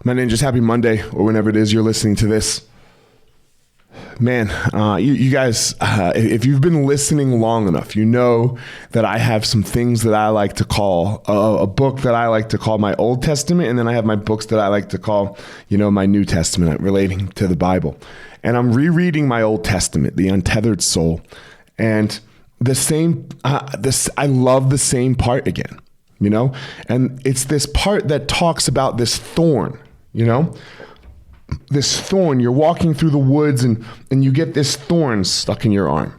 My ninjas, happy Monday, or whenever it is you're listening to this. Man, you guys, if you've been listening long enough, you know that I have some things that I like to call, a book that I like to call my Old Testament, and then I have my books that I like to call, my New Testament relating to the Bible. And I'm rereading my Old Testament, the Untethered Soul, and I love the same part again, and it's this part that talks about this thorn, this thorn. You're walking through the woods and you get this thorn stuck in your arm.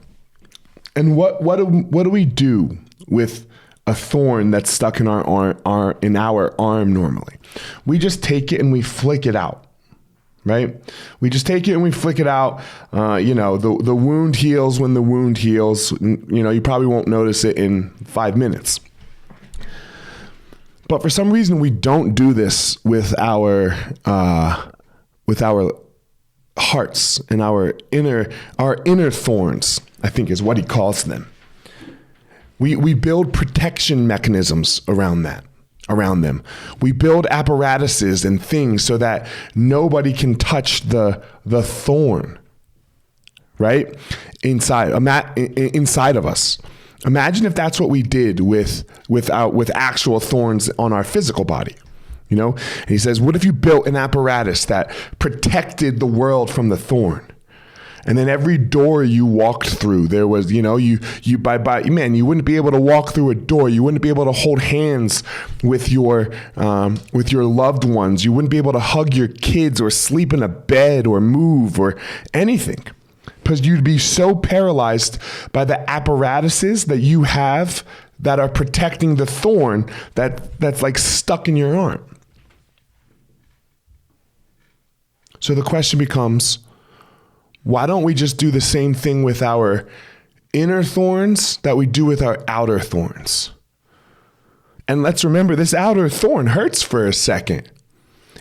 And what do we do with a thorn that's stuck in our arm normally? We just take it and we flick it out. Right? We just take it and we flick it out. The wound heals when the wound heals. You probably won't notice it in 5 minutes. But for some reason, we don't do this with our hearts and our inner thorns, I think is what he calls them. We build protection mechanisms around them. We build apparatuses and things so that nobody can touch the thorn, right? Inside of us. Imagine if that's what we did with actual thorns on our physical body, And he says, what if you built an apparatus that protected the world from the thorn? And then every door you walked through, there was, you wouldn't be able to walk through a door. You wouldn't be able to hold hands with your loved ones. You wouldn't be able to hug your kids or sleep in a bed or move or anything, because you'd be so paralyzed by the apparatuses that you have that are protecting the thorn that's like stuck in your arm. So the question becomes, why don't we just do the same thing with our inner thorns that we do with our outer thorns? And let's remember, this outer thorn hurts for a second.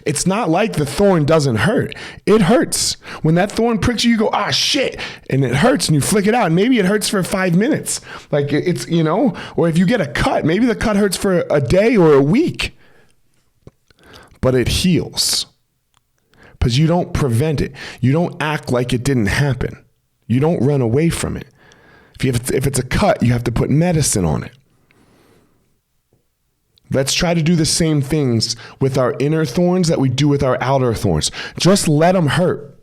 It's not like the thorn doesn't hurt. It hurts. When that thorn pricks you, you go, shit. And it hurts and you flick it out. And maybe it hurts for 5 minutes. Like it's, or if you get a cut, maybe the cut hurts for a day or a week. But it heals. Because you don't prevent it. You don't act like it didn't happen. You don't run away from it. If it's a cut, you have to put medicine on it. Let's try to do the same things with our inner thorns that we do with our outer thorns. Just let them hurt.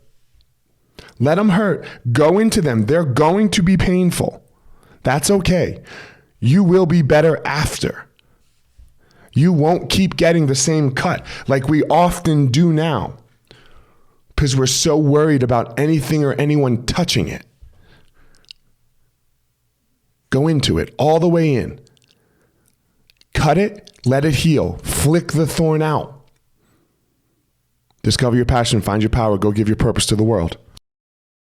Let them hurt. Go into them. They're going to be painful. That's okay. You will be better after. You won't keep getting the same cut like we often do now, because we're so worried about anything or anyone touching it. Go into it all the way in. Cut it, let it heal. Flick the thorn out. Discover your passion, find your power, go give your purpose to the world.